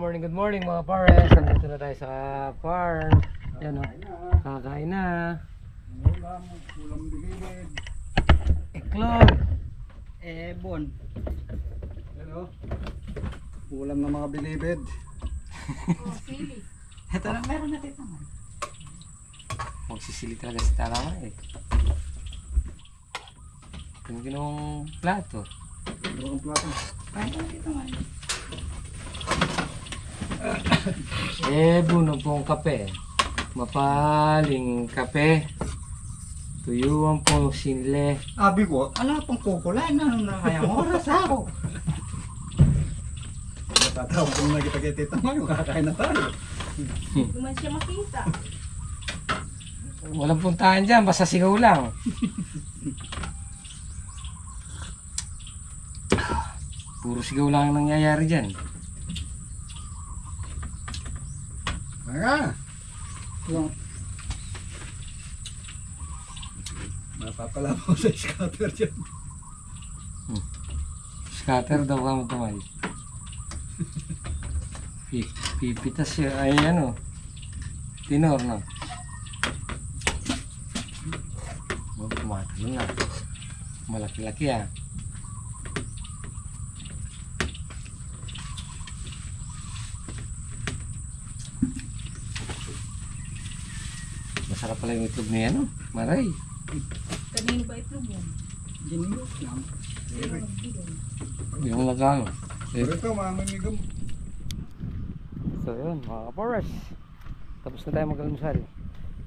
good morning mga pares. Nandito na tayo sa farm. Yan o, kakain na. Ulam bilibid. Iklog. Ebon. Yan o. Ulam ng mga bilibid. Ito lang meron na dito. Magsisili talaga si Tarama eh. Ginong plato. Dalawang plato. Ay, dito man. Buno pong kape. Mapaling kape. Tuyuan pong sinle. Abi ko, ala pang kukulay na nung nakayang oras ako. Tatawag kung nakita kay Tita Mayo, kakain na tayo. Hindi man siya makita. Walang puntahan dyan, basta sigaw lang. Puro sigaw lang ang nangyayari dyan. Nga! Yung... Napapalabaw sa scatter dyan. Scatter daw kami tumay. Pipitas siya, ay ano, tinor na. Tumatalo na. Malaki-laki ah. Masarap pala yung itlog niya, no? Maray. Kanino ba itlog mo? Giniyos lang. Yung lagang. Pero ito, mamamigam. So yun, mga kaporas. Tapos na tayo mag-almusal.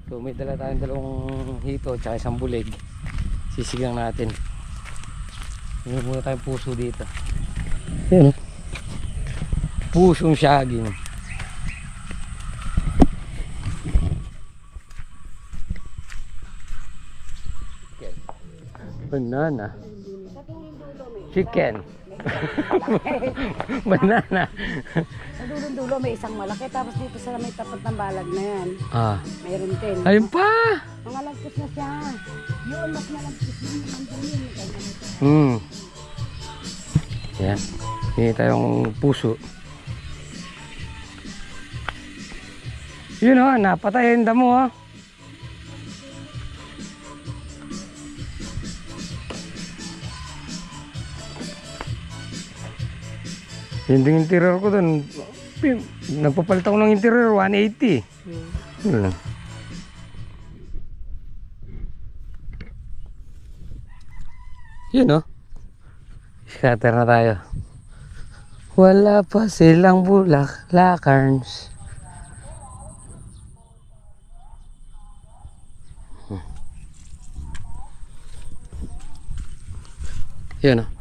So may dala tayong dalawang hito at isang bulig. Sisigang natin. May muna tayong puso dito. Yun, pusong saging. Banana. Chicken. Banana. Sa dulo-dulo may isang malaki, tapos dito sa may tapat ng balag na yan, Ah. mayroon din. Ayun pa. Mga lagkis na siya. Yun, mas malagkis yun. Yan. Hindi tayong puso. Yun o, napatay yung damo o. Yung ding interior ko dun, nagpapalit ako ng interior, 180. Yun lang. Yun o. Scatter na tayo. Wala pa silang bulaklakarns. Yun o.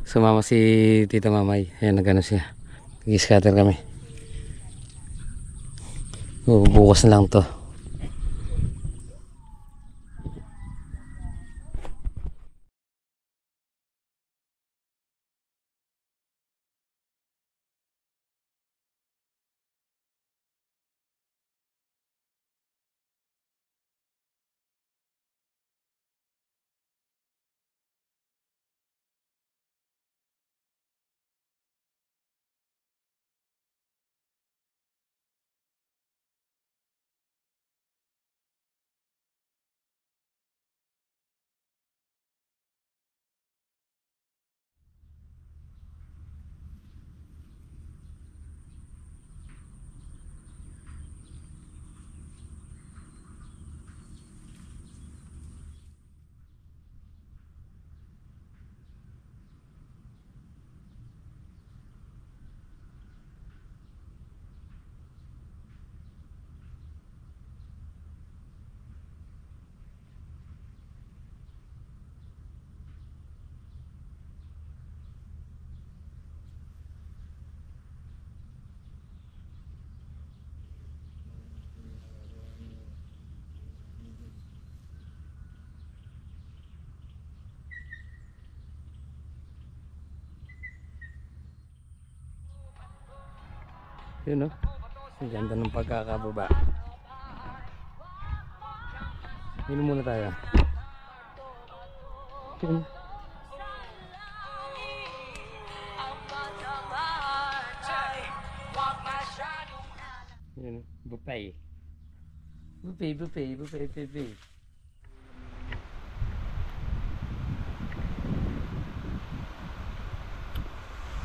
Sumama si Tita Mamay. Ayan, nagano siya. Nag-scatter kami. Bukas na lang to. Yun o. Ang ganda ng pagkakababa. Yun muna tayo. Yun. Yun, buffet. Buffet.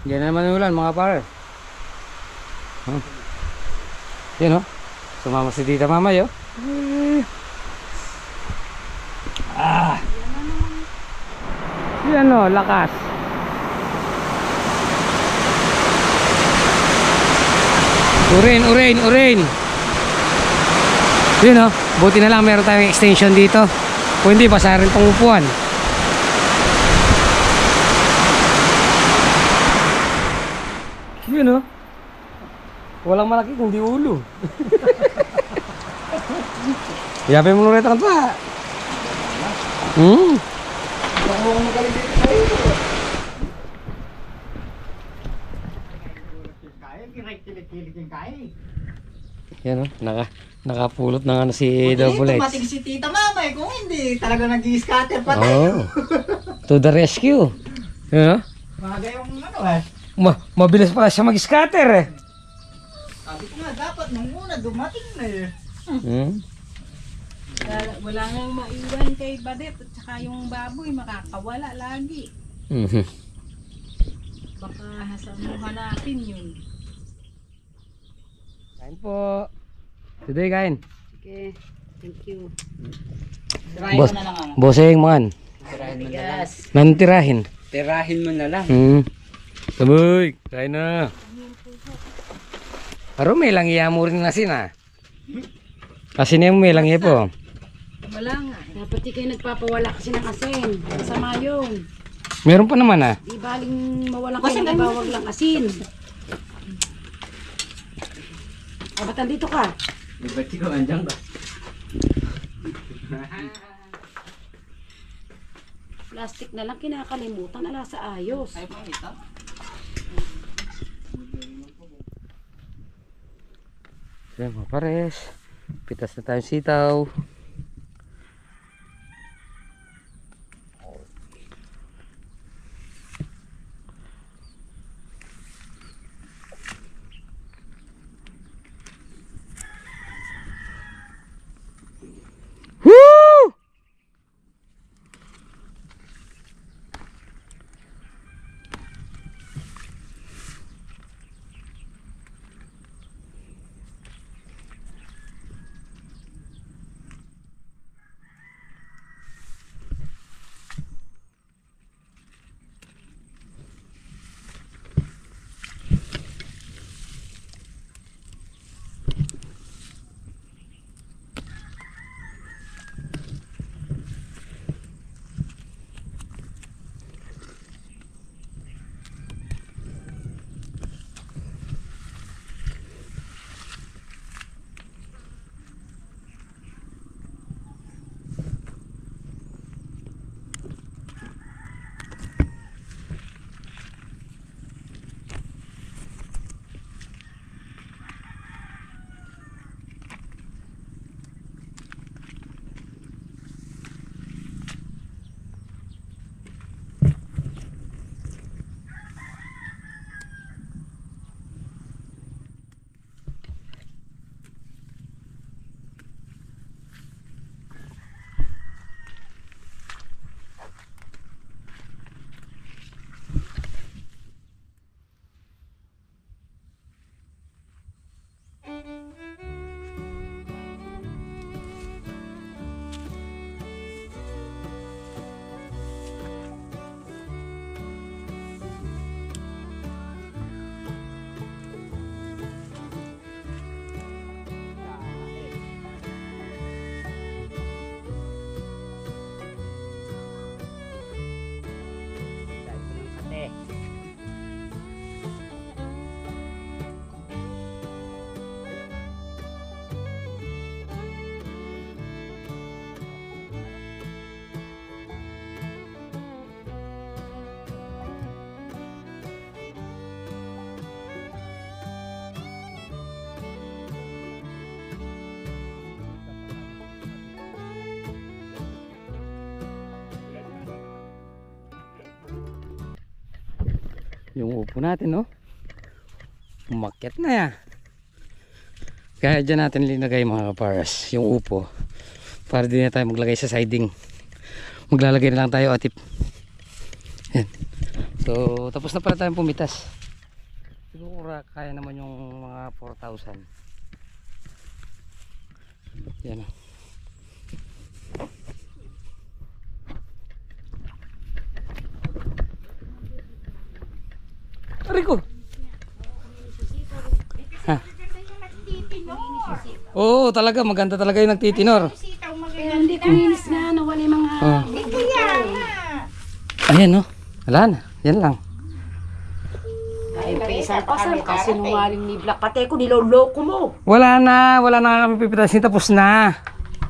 Yan na naman yung ulan mga pare. Huh? Yan o. Sumama si Tita Mamay o. Yan o, lakas. Urin. Yun o, buti na lang meron tayong extension dito. Kung hindi, basa rin tong upuan. Yun o. Walang malaki kundi ulo. Yapin mo ulit ang pa. Kilig yung kaya. Yan o, nakapulot ng ano si Double X. Tumating si Tita Mama kung hindi talaga nag-i-scatter pa tayo. Oh, to the rescue. Yan o. Maga yung ano Mabilis pala siya mag-scatter eh. Sabi ko nga dapat nung una dumating na eh. Wala nang maiwan kay Badet at saka yung baboy makakawala lagi. Baka saan mo hanapin yun. Kain po. Today kain. Okay, thank you. Boss, bossing man. Bigas. Nantirahin. Tirahin mo na lang. Saboy, kain na. Aro may lang iya mo rin asin ah. Asin yung may lang iya po. Wala nga. Dapat di kayo nagpapawala kasi ng asin. Masama yun. Meron pa naman ah. Di baling mawala kayo ng ibawag lang asin. Ah, ba't andito ka? Ba't ikaw andyan ba? Plastic na lang kinakalimutan. Ala sa ayos. Ay, ito? So, mga pares. Pitas na tayong sitaw. Woo! Yung upo natin, no? Umakyat na ya. Kaya dyan natin linagay mga kaparas, yung upo. Para din na tayo maglagay sa siding. Maglalagay na lang tayo atip. Yan. So, tapos na pala tayong pumitas. Siguro kaya naman yung mga 4,000. Yan o. Rico! Ha? Oo, talaga. Maganda talaga yung nagtitinor. Kaya hindi kuminis nga, nawala yung mga... Oh. Ayan no. Wala na. Yan lang. Ay, pesa pa kami kasi nungaling ni Black. Pati ko niloloko mo. Wala na. Wala na kami pipitasin. Tapos na.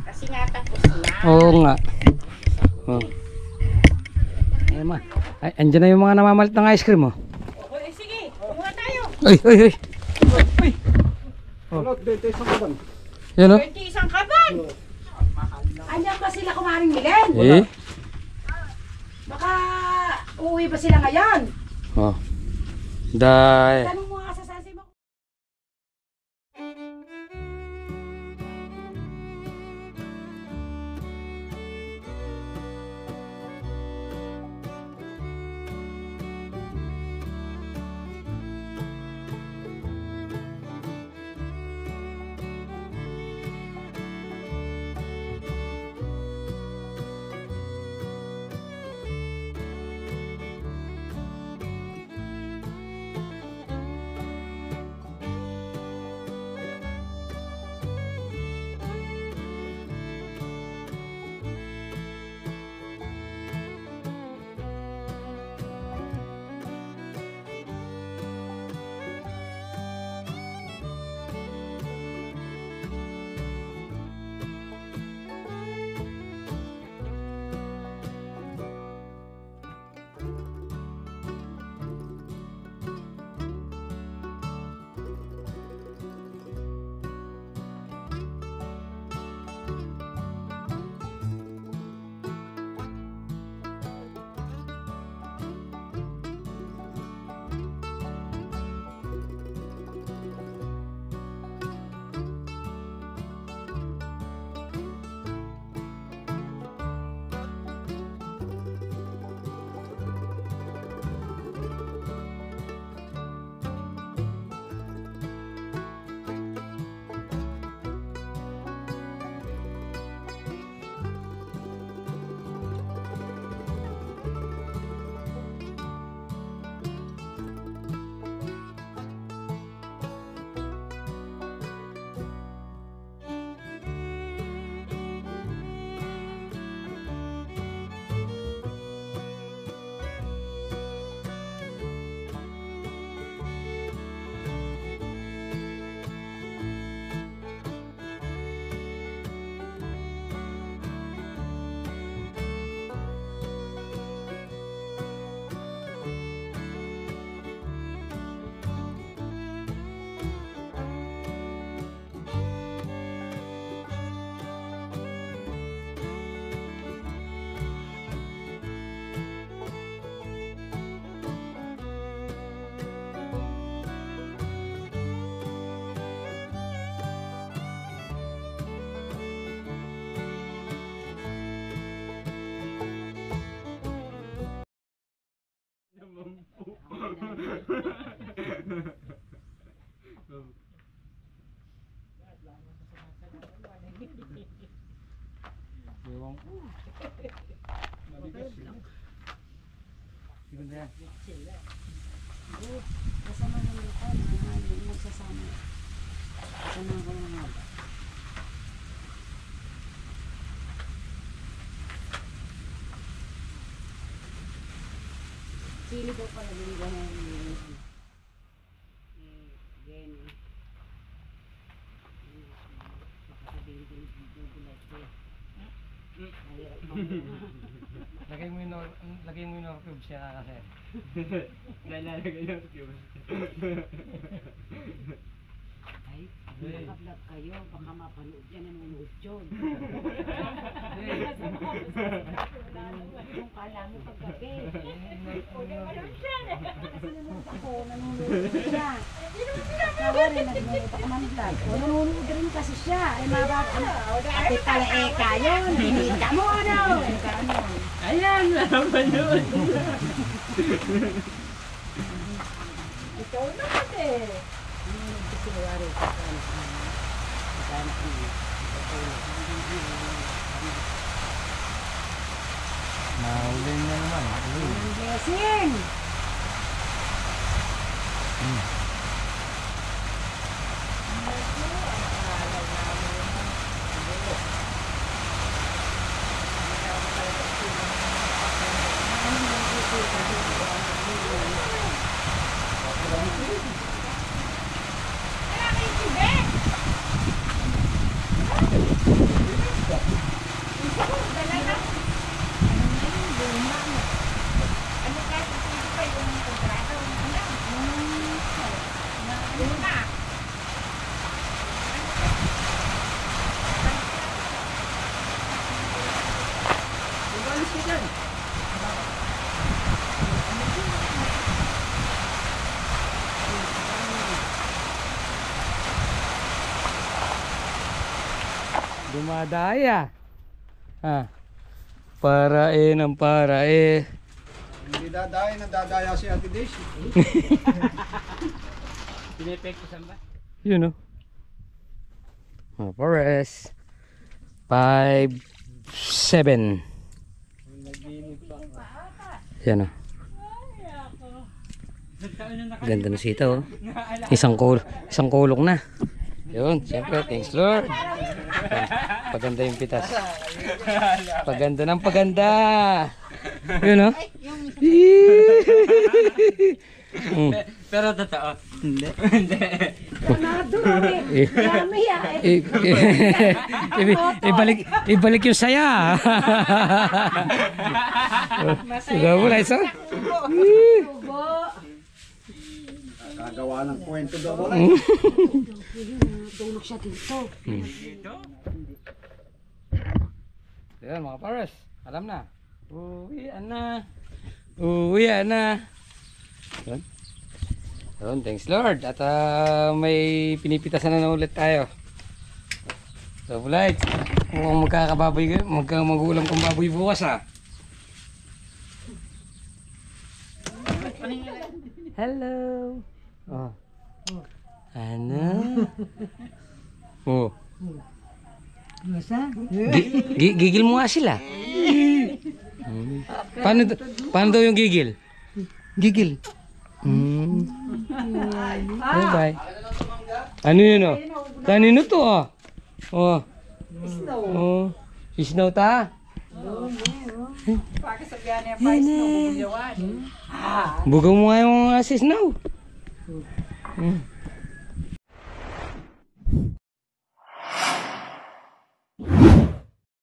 Kasi nga tapos na. Oo nga. Oh. Ayan ma. Ay, andyan na yung mga namamalit ng ice cream oh. Uy, sige, kumuha tayo. Ay, ay, ay. Ano, dito isang kaban. Yan oh. 20 isang kaban. Andiyan ba sila kumaring Milen? Eh. Baka uuwi ba sila ngayon? Oh. Dai. Tanong mo nga sa sasi mo. Ewan ko. Mabigas lang. Sigunda yan. Kasama ng lupa, hindi magsasama. Kasama ko ng mga. Sili daw pala din ganyan. Ganyan. Lagay mo yung cube siya kasi. Lalagay yung cube. Ay, Naka-vlog kayo, baka mapanood yan, nanonood yun. Yung kala mo paggabi. Kasi nanonood ako, nanonood siya. Kasawa rin, nanonood ako man vlog. O, nanonood rin kasi siya. Ay, ate pala eka yun. Hinita mo, ano? Ayan, naman yun. Ikaw naman eh. Kasi wala rin sa Nahuli na naman. blessing! Dumadaya. Ah. Para ng para Hindi dadaya, nadadaya si Ate Daisy. Yun, oh. Forest 5-7. Yan, oh. Ganda na sita, oh. Isang kulong na. Yun, siyempre, thanks Lord. Paganda yung pitas. Paganda ng paganda. Yun, oh. Pero totoo. Hindi. Ibalik yung saya. Sigaw mo na isa. Kagawa ng kwento daw wala. Tulog siya dito. Yan mga pares, alam na. Uwian na. Uwian na. Yan. Yun, thanks Lord. At may pinipitasan na ulit tayo. So, Bulight, mukhang mag-uulam kong baboy bukas, ah. Hello. Oh. Ano? Oh. Gigil mo nga sila. Paano daw yung gigil? Gigil. Bye. Ano yun, oh? Kanino to, oh? Oh. Oh. Si Snow ta? Bugaw mo nga yung si Snow.